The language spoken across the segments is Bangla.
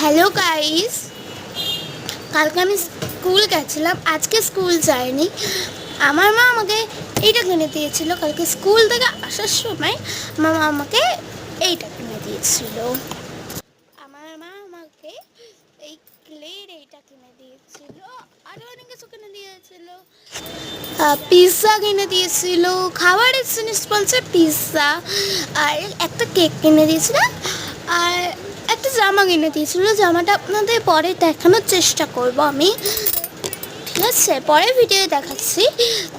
হ্যালো গাইস, কালকে আমি স্কুল গেছিলাম, আজকে স্কুল যাইনি। আমার মা আমাকে এইটা কিনে দিয়েছিল। কালকে স্কুল থেকে আসার সময় মামা আমাকে এইটা কিনে দিয়েছিল। আমার মা আমাকে এই ক্লের এইটা কিনে দিয়েছিল, আরও অনেক কিছু কিনে দিয়েছিল। পিৎজা কিনে দিয়েছিল, খাবারের জিনিস বলছে পিৎজা, আর একটা কেক কিনে দিয়েছিল, আর একটা জামা কিনে দিয়েছিল। জামাটা আপনাদের পরে দেখানোর চেষ্টা করব আমি, ঠিক আছে? পরে ভিডিও দেখাচ্ছি।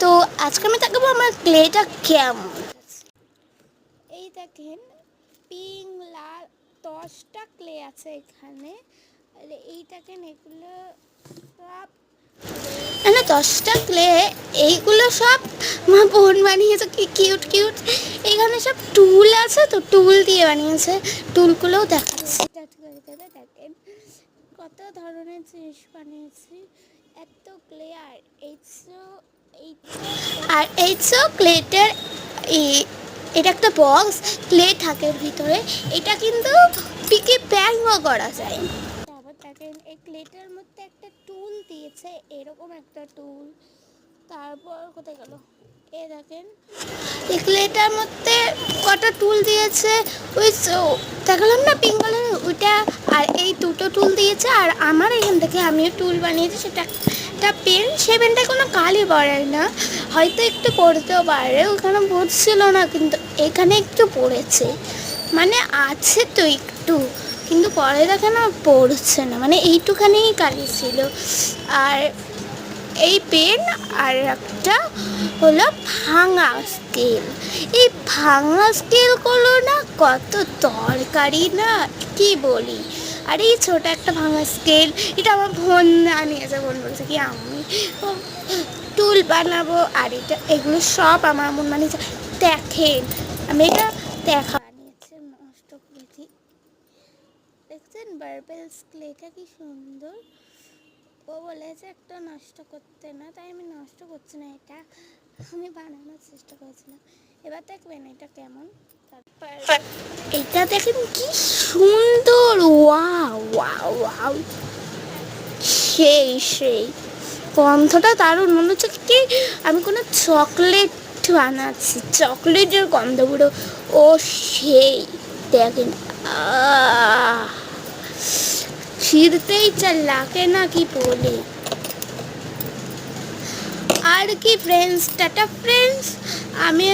তো আজকে আমি দেখাবো আমার ক্লেটা কেমন। এই দেখেন, পিঙ্ক লাল 10টা ক্লে আছে এখানে। এই দেখেন, এগুলো সব 10টা ক্লে। এইগুলো সব মা বোন বানিয়েছে, কি কিউট কিউট। এখানে সব টুল আছে, তো টুল দিয়ে বানিয়েছে। টুলগুলোও দেখাচ্ছি। দেখেন কত ধরনের জিনিস বানিয়েছি। এত ক্লে আর এইসব ক্লেটের এটা একটা বক্স, ক্লে থাকে ভিতরে। এটা কিন্তু পিকে ব্যাংও করা যায়। তারপর দেখেন এই ক্লেটের মধ্যে একটা টুল দিয়েছে, এরকম একটা টুল। তারপর কোথায় গেল, এ দেখেন এই ক্লেটার মধ্যে কটা টুল দিয়েছে। ওই দেখালাম না পিঙ্ক কালারের, ওইটা আর এই দুটো টুল দিয়েছে। আর আমার এখান থেকে আমিও টুল বানিয়েছি, সেটা একটা পেন। সেই পেনটা কোনো কালি পড়ে না, হয়তো একটু পড়তেও পারে, ওখানে পড়ছিল না, কিন্তু এখানে একটু পড়েছে। মানে আছে তো একটু, কিন্তু পরে দেখেন আর পড়ছে না, মানে এইটুখানেই কালি ছিল। আর এই পেন, আর একটা হলো ভাঙা স্কেল। এই ভাঙা স্কেলগুলো না কত দরকারি না, কি বলি। আর এই ছোট একটা ভাঙা স্কেল, এটা আমার বোন আনিয়েছে। বোন বলছে কি আমি টুল বানাবো, আর এগুলো সব আমার বোন বানিয়েছে। দেখেন আমি এটা বানিয়েছে, নষ্ট করেছি। দেখছেন বারবেল স্কেলটা কি সুন্দর। ও বলেছে একটা নষ্ট করতে না, তাই আমি নষ্ট করছি না, এটা আমি বানানোর চেষ্টা করেছিলাম। এবার দেখবেন এটা কেমন। তারপর এটা দেখেন কি সুন্দর, ওয়াও ওয়াও ওয়াও, সেই সেই গন্ধটা দারুণ। মনে হচ্ছে কি আমি কোনো চকলেট বানাচ্ছি, চকলেটের গন্ধ পুরো। ও সেই দেখেন, ছিঁড়তেই লাগে না, কি বলে। আর কি ফ্রেন্ডস, টাটা ফ্রেন্ডস। আমি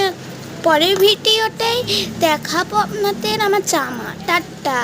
পরের ভিডিওটাই দেখাবো আপনাদের আমার জামা। টাটা।